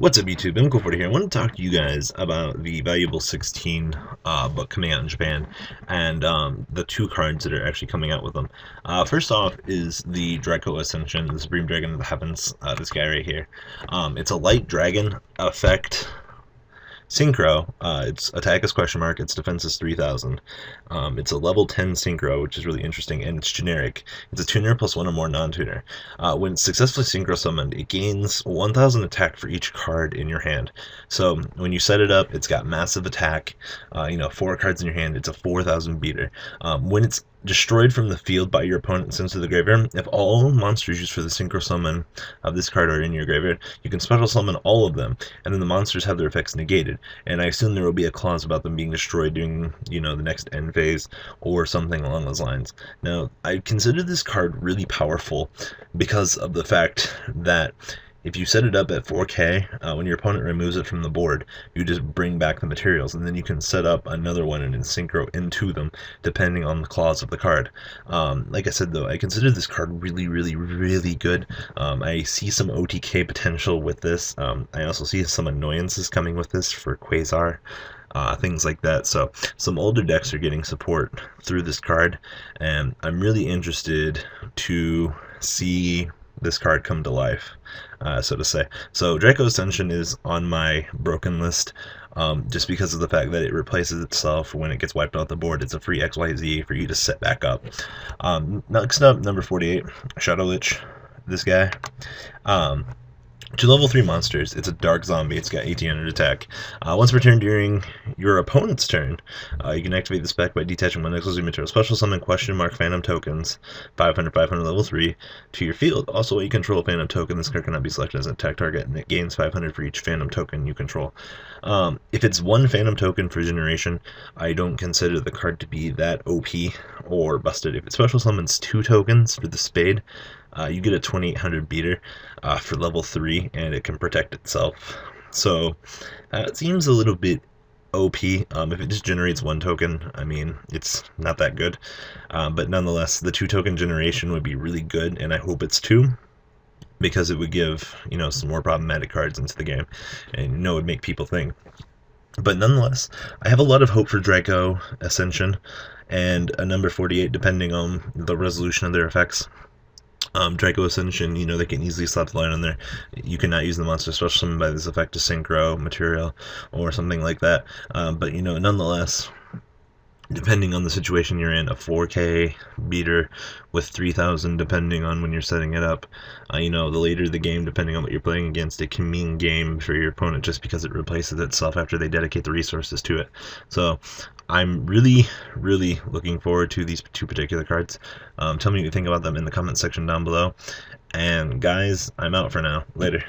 What's up, YouTube? MKohl40 here. I want to talk to you guys about the Valuable 16 book coming out in Japan, and the two cards that are actually coming out with them. First off is the Dragoascension, the Supreme Dragon of the Heavens, this guy right here. It's a light dragon effect synchro. Its attack is question mark, its defense is 3000. It's a level 10 synchro, which is really interesting, and it's generic. It's a tuner plus one or more non-tuner. When it's successfully synchro summoned, it gains 1000 attack for each card in your hand. So when you set it up, it's got massive attack. 4 cards in your hand, it's a 4000 beater. When it's destroyed from the field by your opponent and sent to the graveyard, if all monsters used for the synchro summon of this card are in your graveyard, you can special summon all of them, and then the monsters have their effects negated. And I assume there will be a clause about them being destroyed during, the next end phase or something along those lines. Now, I consider this card really powerful because of the fact that if you set it up at 4K, when your opponent removes it from the board, you just bring back the materials, and then you can set up another one and synchro into them, depending on the clause of the card. Like I said, though, I consider this card really, really, really good. I see some OTK potential with this. I also see some annoyances coming with this for Quasar. Things like that. So some older decks are getting support through this card, and I'm really interested to see this card come to life, so to say. So Dragoascension is on my broken list, just because of the fact that it replaces itself when it gets wiped off the board. It's a free XYZ for you to set back up. Next up, number 48, Shadow Lich, this guy. 2 level 3 monsters. It's a dark zombie. It's got 1800 attack. Once per turn during your opponent's turn, you can activate the spec by detaching one exclusive material. Special summon question mark phantom tokens, 500 level 3, to your field. Also, you control a phantom token. This card cannot be selected as an attack target, and it gains 500 for each phantom token you control. If it's one phantom token for generation, I don't consider the card to be that OP or busted. If it special summons 2 tokens for the spade, you get a 2800 beater for level 3, and it can protect itself. So it seems a little bit OP. If it just generates 1 token, I mean, it's not that good. But nonetheless, the 2 token generation would be really good, and I hope it's 2, because it would give, some more problematic cards into the game, and it would make people think. But nonetheless, I have a lot of hope for Dragoascension and a number 48, depending on the resolution of their effects. Dragoascension, they can easily slap the line on there. You cannot use the monster special summon by this effect to synchro material or something like that. But nonetheless, depending on the situation you're in, a 4K beater with 3000, depending on when you're setting it up. The later the game, depending on what you're playing against, it can mean game for your opponent just because it replaces itself after they dedicate the resources to it. So I'm really, really looking forward to these 2 particular cards. Tell me what you think about them in the comment section down below. And guys, I'm out for now. Later.